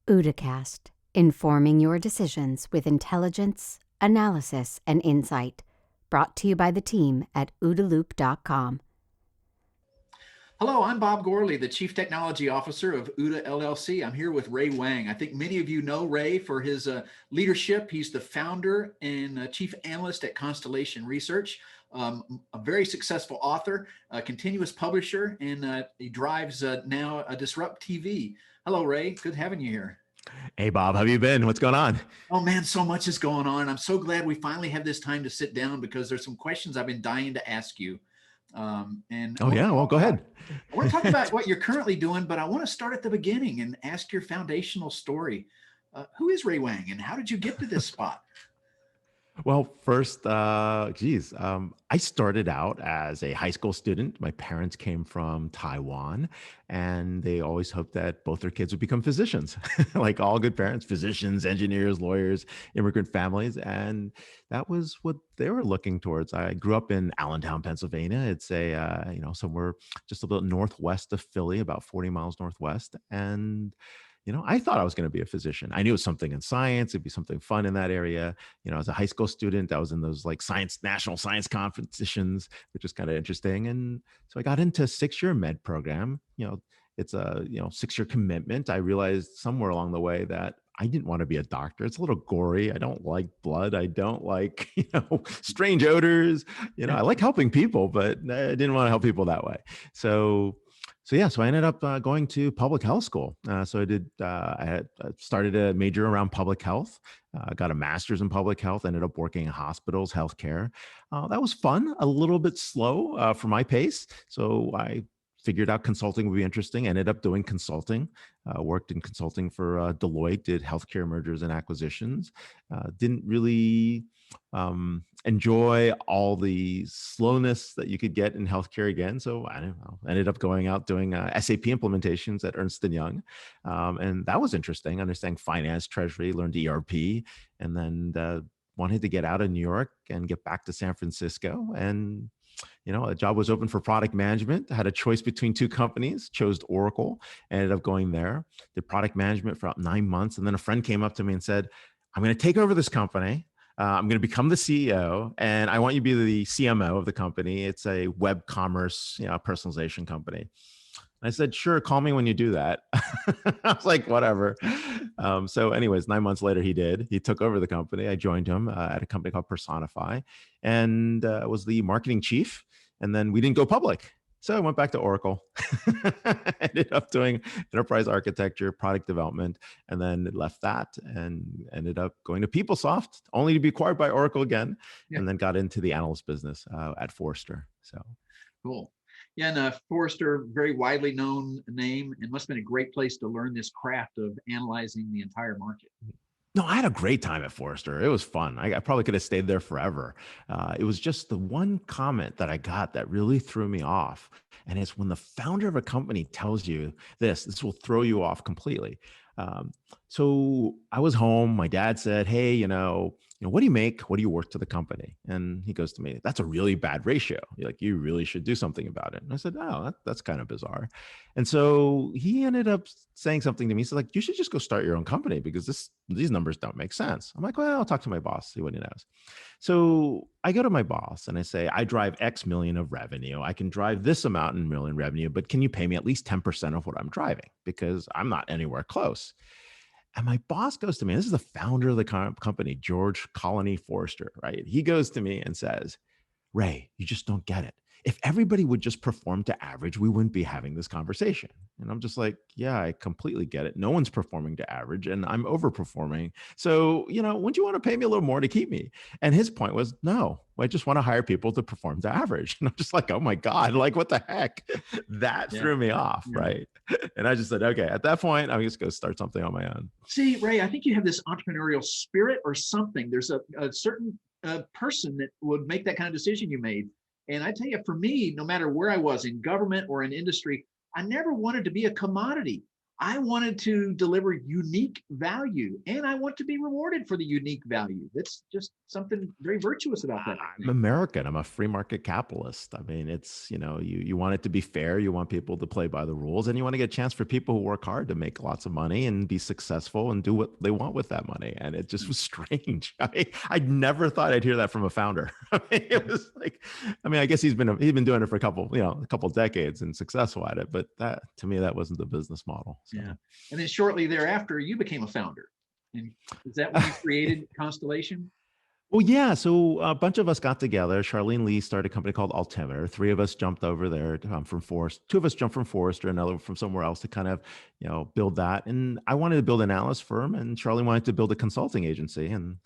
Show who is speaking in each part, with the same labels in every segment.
Speaker 1: OODAcast, informing your decisions with intelligence, analysis, and insight. Brought to you by the team at OODAloop.com.
Speaker 2: Hello, I'm Bob Gorley, the Chief Technology Officer of OODA LLC. I'm here with Ray Wang. I think many of you know Ray for his leadership. He's the founder and Chief Analyst at Constellation Research, a very successful author, a continuous publisher, and he drives now a DisrupTV. Hello, Ray. Good having you here.
Speaker 3: Hey, Bob, how have you been? What's going on?
Speaker 2: Oh, man, so much is going on. I'm so glad we finally have this time to sit down because there's some questions I've been dying to ask you.
Speaker 3: Well, go ahead.
Speaker 2: I want to talk about what you're currently doing, but I want to start at the beginning and ask your foundational story. Who is Ray Wang and how did you get to this spot?
Speaker 3: Well, first, I started out as a high school student. My parents came from Taiwan, and they always hoped that both their kids would become physicians, like all good parents, physicians, engineers, lawyers, immigrant families. And that was what they were looking towards. I grew up in Allentown, Pennsylvania. It's somewhere just a little northwest of Philly, about 40 miles northwest. And I thought I was going to be a physician. I knew it was something in science. It'd be something fun in that area. As a high school student, I was in those like national science competitions, which is kind of interesting. And so I got into a 6-year med program. It's a 6-year commitment. I realized somewhere along the way that I didn't want to be a doctor. It's a little gory. I don't like blood. I don't like, strange odors. I like helping people, but I didn't want to help people that way. So I ended up going to public health school. I started a major around public health, got a master's in public health, ended up working in hospitals, healthcare. That was fun, a little bit slow for my pace. So I figured out consulting would be interesting, ended up doing consulting, worked in consulting for Deloitte, did healthcare mergers and acquisitions, didn't really enjoy all the slowness that you could get in healthcare again. So I don't know, ended up going out doing SAP implementations at Ernst & Young. And that was interesting, understanding finance, treasury, learned ERP, and then wanted to get out of New York and get back to San Francisco. And a job was open for product management. I had a choice between 2 companies, chose Oracle, ended up going there, did product management for about 9 months. And then a friend came up to me and said, I'm going to take over this company. I'm going to become the CEO, and I want you to be the CMO of the company. It's a web commerce, personalization company. I said, sure, call me when you do that. I was like, whatever. So anyways, 9 months later, he took over the company. I joined him at a company called Personify and was the marketing chief. And then we didn't go public. So I went back to Oracle, ended up doing enterprise architecture, product development, and then left that and ended up going to PeopleSoft, only to be acquired by Oracle again, and then got into the analyst business at Forrester. So
Speaker 2: cool. Yeah, and Forrester, very widely known name. It must have been a great place to learn this craft of analyzing the entire market.
Speaker 3: No, I had a great time at Forrester. It was fun. I probably could have stayed there forever. It was just the one comment that I got that really threw me off. And it's when the founder of a company tells you this will throw you completely. So I was home. My dad said, hey, what do you make? What do you worth to the company? And he goes to me, that's a really bad ratio. You really should do something about it. And I said, oh, that's kind of bizarre. And so he ended up saying something to me. He's like, you should just go start your own company because these numbers don't make sense. I'm like, well, I'll talk to my boss, see what he knows. So I go to my boss and I say, I drive X million of revenue. I can drive this amount in million revenue, but can you pay me at least 10% of what I'm driving? Because I'm not anywhere close. And my boss goes to me, this is the founder of the company, George Colony Forrester, right? He goes to me and says, Ray, you just don't get it. If everybody would just perform to average, we wouldn't be having this conversation. And I'm just like, yeah, I completely get it. No one's performing to average and I'm overperforming. So, wouldn't you want to pay me a little more to keep me? And his point was, no, I just want to hire people to perform to average. And I'm just like, oh my God, like what the heck? That threw me off, right? And I just said, okay, at that point, I'm just going to start something on my own.
Speaker 2: See, Ray, I think you have this entrepreneurial spirit or something. There's a certain person that would make that kind of decision you made. And I tell you, for me, no matter where I was in government or in industry, I never wanted to be a commodity. I wanted to deliver unique value, and I want to be rewarded for the unique value. That's just something very virtuous about that, I
Speaker 3: I'm
Speaker 2: think.
Speaker 3: American. I'm a free market capitalist. I mean, it's, you want it to be fair. You want people to play by the rules, and you want to get a chance for people who work hard to make lots of money and be successful and do what they want with that money. And it just was strange. I mean, I never thought I'd hear that from a founder. I mean, it was like, I guess he's been doing it for a couple decades and successful at it. But that, to me, that wasn't the business model. So.
Speaker 2: Yeah. And then shortly thereafter, you became a founder. And is that when you created Constellation?
Speaker 3: Well, yeah. So a bunch of us got together. Charlene Lee started a company called Altimeter. Three of us jumped over there from Forrester. Two of us jumped from Forrester, another from somewhere else to kind of, build that. And I wanted to build an analyst firm, and Charlene wanted to build a consulting agency. And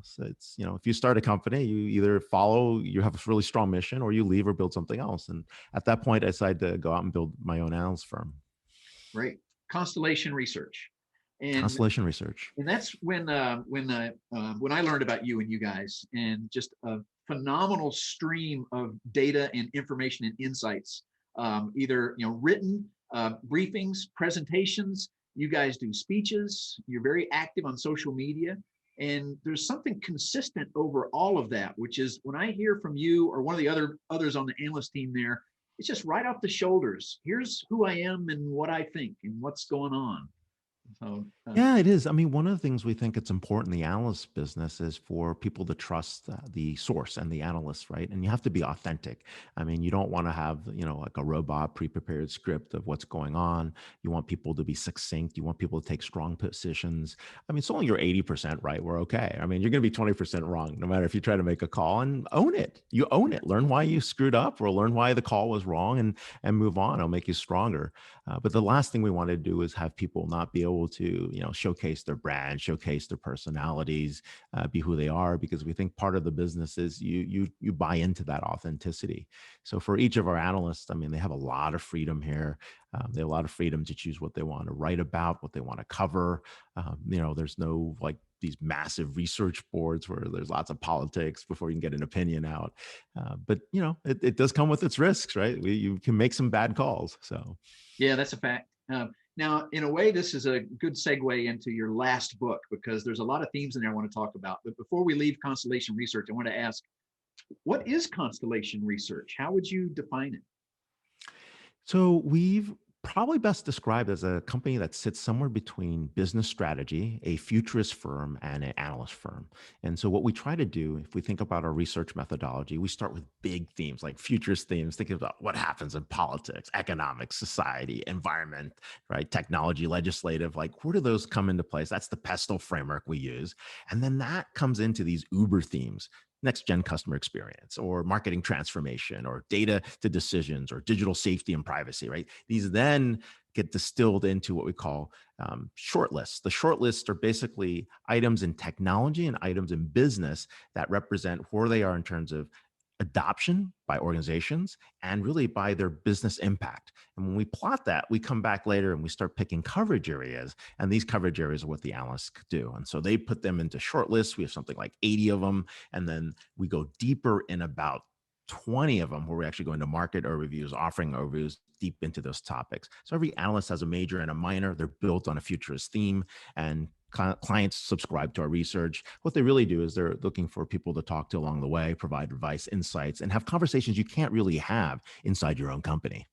Speaker 3: so it's, if you start a company, you either follow, you have a really strong mission, or you leave or build something else. And at that point, I decided to go out and build my own analyst firm.
Speaker 2: Right. Constellation Research. And
Speaker 3: Constellation Research.
Speaker 2: And that's when I learned about you and you guys, and just a phenomenal stream of data and information and insights, either written briefings, presentations. You guys do speeches. You're very active on social media, and there's something consistent over all of that, which is when I hear from you or one of the others on the analyst team there, it's just right off the shoulders. Here's who I am and what I think and what's going on. So,
Speaker 3: Yeah, it is. I mean, one of the things we think it's important in the analyst business is for people to trust the source and the analyst, right? And you have to be authentic. I mean, you don't want to have, like a robot pre-prepared script of what's going on. You want people to be succinct. You want people to take strong positions. I mean, so long you're 80% right, we're okay. I mean, you're going to be 20% wrong, no matter if you try to make a call, and own it. You own it. Learn why you screwed up, or learn why the call was wrong, and move on. It'll make you stronger. But the last thing we want to do is have people not be able to, showcase their brand, showcase their personalities, be who they are, because we think part of the business is you buy into that authenticity. So for each of our analysts, I mean, they have a lot of freedom here. They have a lot of freedom to choose what they want to write about, what they want to cover. There's no like these massive research boards where there's lots of politics before you can get an opinion out. But it does come with its risks, right? You can make some bad calls. So
Speaker 2: yeah, that's a fact. Now, in a way, this is a good segue into your last book, because there's a lot of themes in there I want to talk about. But before we leave Constellation Research, I want to ask, what is Constellation Research? How would you define it?
Speaker 3: So we've probably best described as a company that sits somewhere between business strategy, a futurist firm, and an analyst firm. And so what we try to do, if we think about our research methodology, we start with big themes like futurist themes, thinking about what happens in politics, economics, society, environment, right? Technology, legislative, like where do those come into place? That's the pestle framework we use. And then that comes into these uber themes: next gen customer experience, or marketing transformation, or data to decisions, or digital safety and privacy, right? These then get distilled into what we call shortlists. The shortlists are basically items in technology and items in business that represent where they are in terms of adoption by organizations and really by their business impact. And when we plot that, we come back later and we start picking coverage areas. And these coverage areas are what the analysts do. And so they put them into shortlists. We have something like 80 of them. And then we go deeper in about 20 of them where we actually go into market overviews, offering overviews, deep into those topics. So every analyst has a major and a minor. They're built on a futurist theme, and clients subscribe to our research. What they really do is they're looking for people to talk to along the way, provide advice, insights, and have conversations you can't really have inside your own company.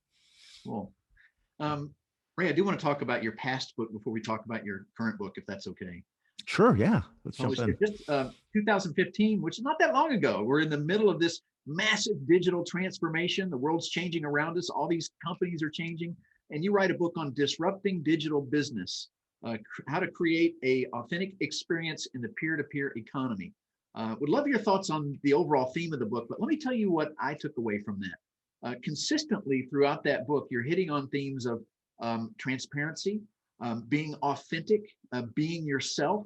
Speaker 2: Cool. Ray, I do want to talk about your past book before we talk about your current book, if that's okay.
Speaker 3: Sure, yeah. Let's jump in.
Speaker 2: Just 2015, which is not that long ago. We're in the middle of this massive digital transformation. The world's changing around us. All these companies are changing. And you write a book on disrupting digital business, how to create a authentic experience in the peer-to-peer economy. Would love your thoughts on the overall theme of the book, but let me tell you what I took away from that. Consistently throughout that book, you're hitting on themes of transparency, being authentic, being yourself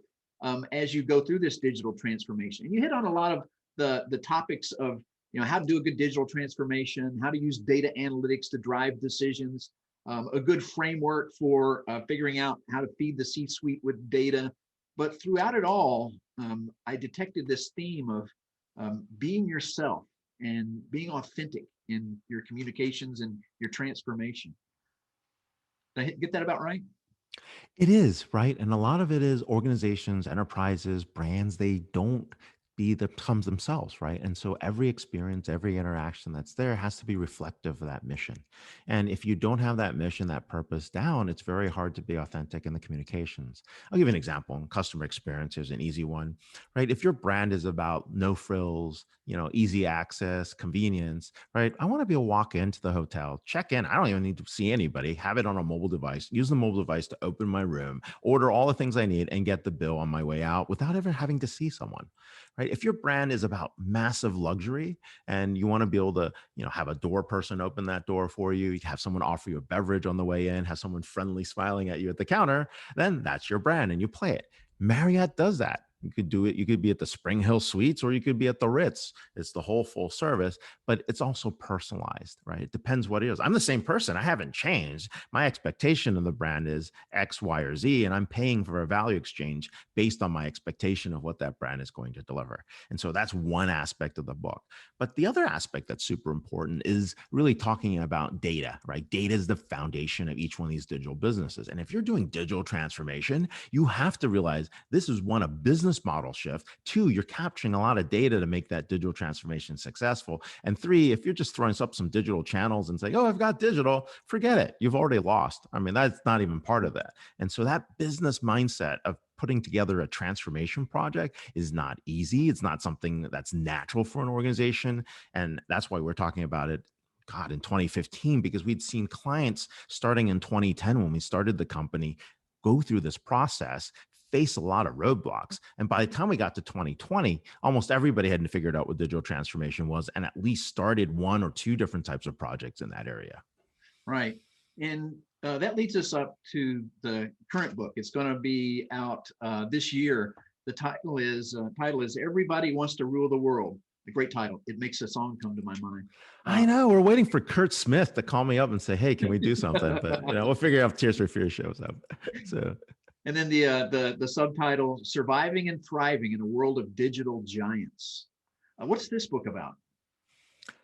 Speaker 2: as you go through this digital transformation. And you hit on a lot of the topics of how to do a good digital transformation, how to use data analytics to drive decisions, a good framework for figuring out how to feed the C-suite with data. But throughout it all, I detected this theme of being yourself and being authentic in your communications and your transformation. Did I get that about right?
Speaker 3: It is, right? And a lot of it is organizations, enterprises, brands, they don't be the comes themselves, right? And so every experience, every interaction that's there has to be reflective of that mission. And if you don't have that mission, that purpose down, it's very hard to be authentic in the communications. I'll give you an example. Customer experience is an easy one, right? If your brand is about no frills, easy access, convenience, right? I want to be able to walk into the hotel, check in. I don't even need to see anybody, have it on a mobile device, use the mobile device to open my room, order all the things I need, and get the bill on my way out without ever having to see someone, right? If your brand is about massive luxury and you want to be able to, have a door person open that door for you, you have someone offer you a beverage on the way in, have someone friendly smiling at you at the counter, then that's your brand and you play it. Marriott does that. You could do it. You could be at the Spring Hill Suites or you could be at the Ritz. It's the whole full service, but it's also personalized, right? It depends what it is. I'm the same person. I haven't changed. My expectation of the brand is X, Y, or Z, and I'm paying for a value exchange based on my expectation of what that brand is going to deliver. And so that's one aspect of the book. But the other aspect that's super important is really talking about data, right? Data is the foundation of each one of these digital businesses. And if you're doing digital transformation, you have to realize this is one, a business model shift. Two, you're capturing a lot of data to make that digital transformation successful. And three, if you're just throwing up some digital channels and saying, oh, I've got digital, forget it. You've already lost. I mean, that's not even part of that. And so that business mindset of putting together a transformation project is not easy. It's not something that's natural for an organization. And that's why we're talking about it, God, in 2015, because we'd seen clients starting in 2010 when we started the company go through this process, face a lot of roadblocks. And by the time we got to 2020, almost everybody had figured out what digital transformation was and at least started one or two different types of projects in that area.
Speaker 2: Right. And that leads us up to the current book. It's going to be out this year. The title is Everybody Wants to Rule the World. A great title. It makes a song come to my mind.
Speaker 3: I know we're waiting for Kurt Smith to call me up and say, "Hey, can we do something?" But we'll figure out if Tears for Fears shows up. So,
Speaker 2: and then the subtitle, Surviving and Thriving in a World of Digital Giants. What's this book about?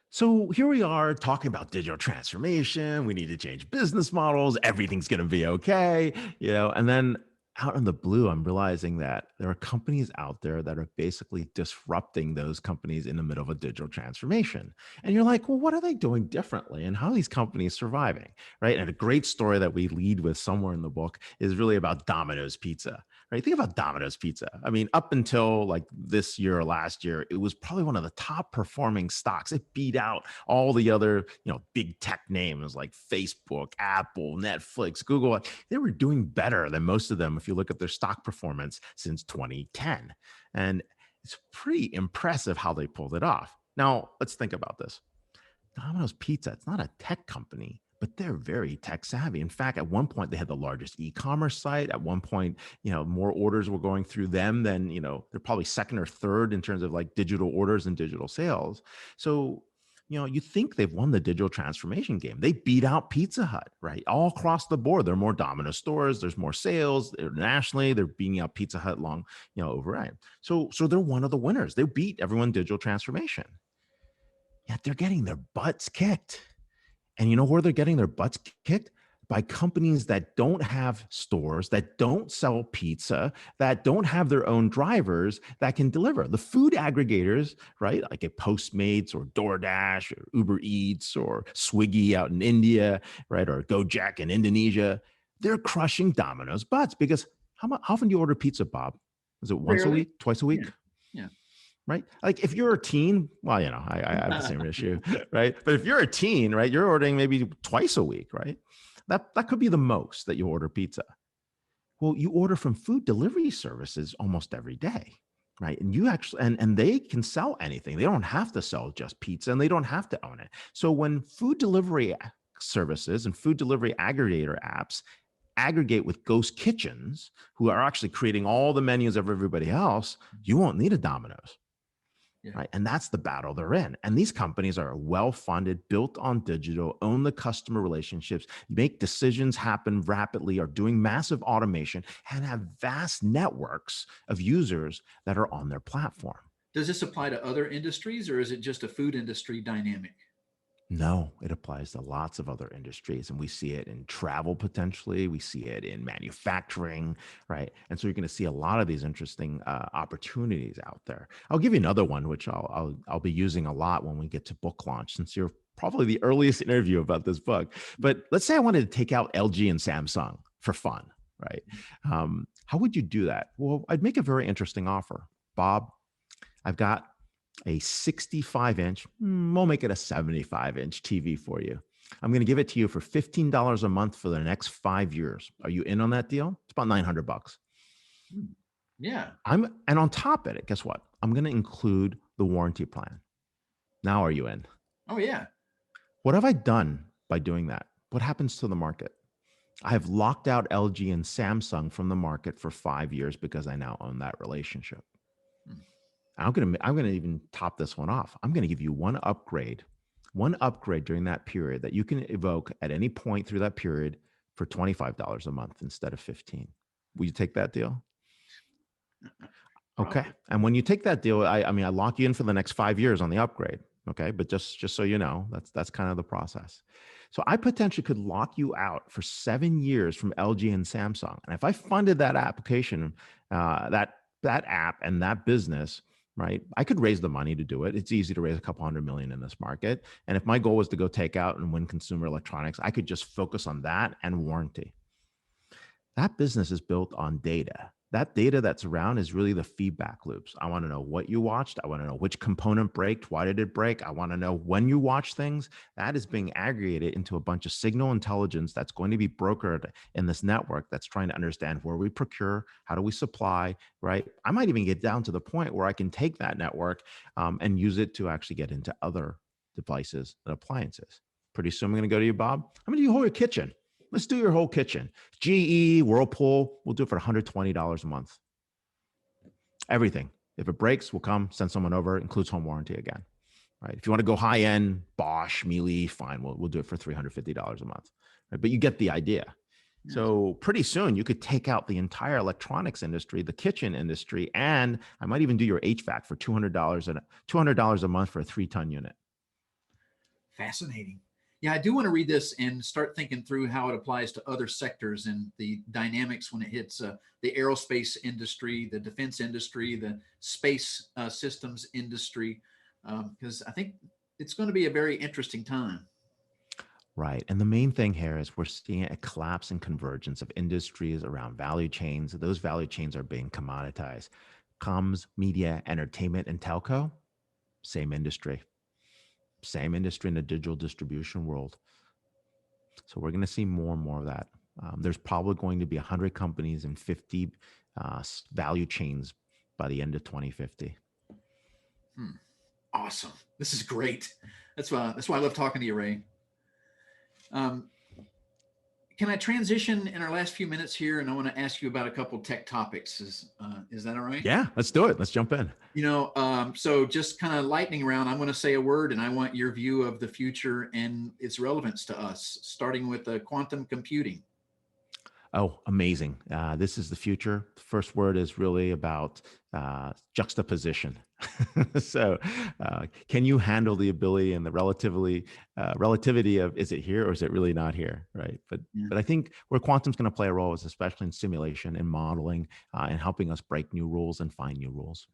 Speaker 3: So here we are talking about digital transformation. We need to change business models. Everything's going to be okay, and then out in the blue, I'm realizing that there are companies out there that are basically disrupting those companies in the middle of a digital transformation. And you're like, well, what are they doing differently? And how are these companies surviving? Right. And a great story that we lead with somewhere in the book is really about Domino's Pizza. Right. Think about Domino's Pizza. I mean, up until like this year or last year, it was probably one of the top performing stocks. It beat out all the other, big tech names like Facebook, Apple, Netflix, Google. They were doing better than most of them if you look at their stock performance since 2010. And it's pretty impressive how they pulled it off. Now, let's think about this. Domino's Pizza, it's not a tech company, but they're very tech savvy. In fact, at one point, they had the largest e-commerce site. At one point, more orders were going through them than, they're probably second or third in terms of like digital orders and digital sales. So, you think they've won the digital transformation game. They beat out Pizza Hut, right? All across the board. There are more Domino stores. There's more sales internationally. They're beating out Pizza Hut overnight. So they're one of the winners. They beat everyone digital transformation. Yet they're getting their butts kicked. And you know where they're getting their butts kicked? By companies that don't have stores, that don't sell pizza, that don't have their own drivers that can deliver. The food aggregators, right? Like a Postmates or DoorDash or Uber Eats or Swiggy out in India, right? Or Gojek in Indonesia. They're crushing Domino's butts because how often do you order pizza, Bob? Is it once a
Speaker 2: Rarely.
Speaker 3: week, twice a week?
Speaker 2: Yeah.
Speaker 3: Right? Like if you're a teen, well, I have the same issue, right? But if you're a teen, right, you're ordering maybe twice a week, right? That could be the most that you order pizza. Well, you order from food delivery services almost every day, right? And you actually, and they can sell anything. They don't have to sell just pizza and they don't have to own it. So when food delivery services and food delivery aggregator apps aggregate with ghost kitchens who are actually creating all the menus of everybody else, you won't need a Domino's. Yeah. Right. And that's the battle they're in. And these companies are well-funded, built on digital, own the customer relationships, make decisions happen rapidly, are doing massive automation, and have vast networks of users that are on their platform.
Speaker 2: Does this apply to other industries or is it just a food industry dynamic?
Speaker 3: No, it applies to lots of other industries. And we see it in travel potentially. We see it in manufacturing, right? And so you're going to see a lot of these interesting opportunities out there. I'll give you another one, which I'll be using a lot when we get to book launch, since you're probably the earliest interview about this book. But let's say I wanted to take out LG and Samsung for fun, right? How would you do that? Well, I'd make a very interesting offer. Bob, I've got a 65-inch, we'll make it a 75-inch TV for you. I'm going to give it to you for $15 a month for the next 5 years. Are you in on that deal? It's about $900.
Speaker 2: Yeah.
Speaker 3: And on top of it, guess what? I'm going to include the warranty plan. Now, are you in?
Speaker 2: Oh, yeah.
Speaker 3: What have I done by doing that? What happens to the market? I have locked out LG and Samsung from the market for 5 years because I now own that relationship. I'm gonna even top this one off. I'm gonna give you one upgrade during that period that you can evoke at any point through that period for $25 a month instead of 15. Will you take that deal? Okay. And when you take that deal, I lock you in for the next 5 years on the upgrade. Okay. But just so you know, that's kind of the process. So I potentially could lock you out for 7 years from LG and Samsung. And if I funded that application, that app and that business, right, I could raise the money to do it. It's easy to raise a couple $100 million in this market. And if my goal was to go take out and win consumer electronics, I could just focus on that and warranty. That business is built on data. That data that's around is really the feedback loops. I want to know what you watched. I want to know which component braked. Why did it break? I want to know when you watch things. That is being aggregated into a bunch of signal intelligence that's going to be brokered in this network that's trying to understand where we procure, how do we supply, right? I might even get down to the point where I can take that network and use it to actually get into other devices and appliances. Pretty soon I'm going to go to you, Bob. I'm going to do your whole kitchen. Let's do your whole kitchen. GE, Whirlpool, we'll do it for $120 a month. Everything. If it breaks, we'll come, send someone over, includes home warranty again. Right? If you want to go high end, Bosch, Miele, fine, we'll do it for $350 a month. Right? But you get the idea. Yes. So pretty soon you could take out the entire electronics industry, the kitchen industry, and I might even do your HVAC for $200 a month for a 3-ton unit.
Speaker 2: Fascinating. Yeah, I do want to read this and start thinking through how it applies to other sectors and the dynamics when it hits the aerospace industry, the defense industry, the space systems industry, because I think it's going to be a very interesting time.
Speaker 3: Right. And the main thing here is we're seeing a collapse and convergence of industries around value chains. Those value chains are being commoditized. Comms, media, entertainment, and telco, same industry. Same industry in the digital distribution world. So we're going to see more and more of that. There's probably going to be 100 companies and 50 value chains by the end of 2050.
Speaker 2: Awesome. This is great. That's why I love talking to you, Ray. Can I transition in our last few minutes here? And I want to ask you about a couple tech topics. Is that all right?
Speaker 3: Yeah, let's do it. Let's jump in.
Speaker 2: So just kind of lightning round, I'm going to say a word and I want your view of the future and its relevance to us, starting with quantum computing.
Speaker 3: Oh, amazing. This is the future. The first word is really about juxtaposition. So can you handle the ability and the relativity of, is it here or is it really not here, right? But I think where quantum's going to play a role is especially in simulation and modeling and helping us break new rules and find new rules.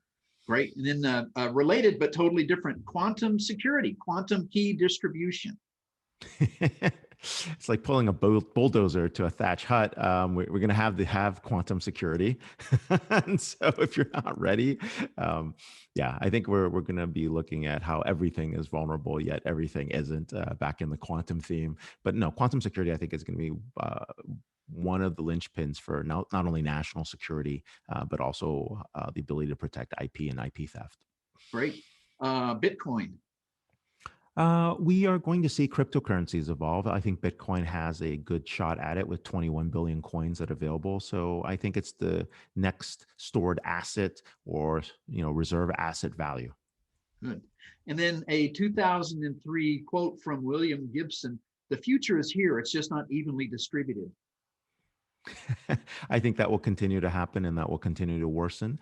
Speaker 2: Great. And then related but totally different, quantum security, quantum key distribution.
Speaker 3: It's like pulling a bulldozer to a thatch hut. We're going to have quantum security. And so if you're not ready, I think we're going to be looking at how everything is vulnerable, yet everything isn't, back in the quantum theme. But no, quantum security, I think, is going to be one of the linchpins for not only national security, but also the ability to protect IP and IP theft.
Speaker 2: Great. Bitcoin.
Speaker 3: We are going to see cryptocurrencies evolve. I think Bitcoin has a good shot at it with 21 billion coins that are available. So I think it's the next stored asset or reserve asset value.
Speaker 2: Good. And then a 2003 quote from William Gibson: "The future is here. It's just not evenly distributed."
Speaker 3: I think that will continue to happen and that will continue to worsen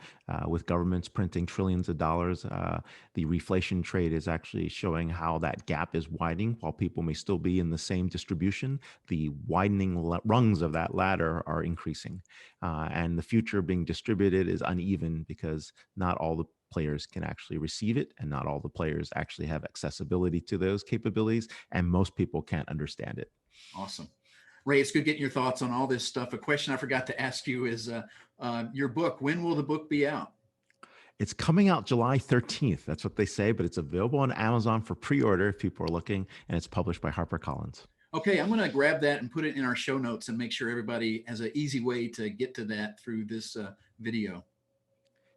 Speaker 3: with governments printing trillions of dollars. The reflation trade is actually showing how that gap is widening. While people may still be in the same distribution, the widening rungs of that ladder are increasing. And the future being distributed is uneven because not all the players can actually receive it, and not all the players actually have accessibility to those capabilities, and most people can't understand it.
Speaker 2: Awesome. Ray, it's good getting your thoughts on all this stuff. A question I forgot to ask you is your book. When will the book be out?
Speaker 3: It's coming out July 13th. That's what they say, but it's available on Amazon for pre-order if people are looking, and it's published by HarperCollins.
Speaker 2: Okay, I'm going to grab that and put it in our show notes and make sure everybody has an easy way to get to that through this video.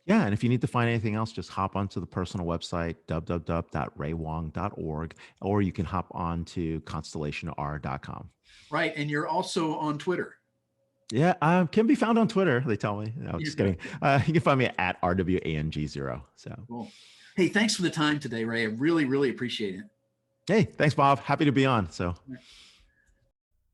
Speaker 3: Yeah, and if you need to find anything else, just hop onto the personal website, www.raywang.org, or you can hop on to constellationr.com.
Speaker 2: Right, and you're also on Twitter.
Speaker 3: Yeah, can be found on Twitter, they tell me. No, just kidding. You can find me at RWANG0. So,
Speaker 2: cool. Hey, thanks for the time today, Ray. I really, really appreciate it.
Speaker 3: Hey, thanks, Bob. Happy to be on.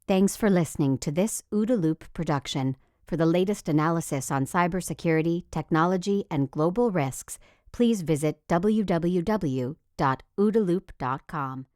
Speaker 1: Thanks for listening to this OODA Loop production. For the latest analysis on cybersecurity, technology, and global risks, please visit www.oodaloop.com.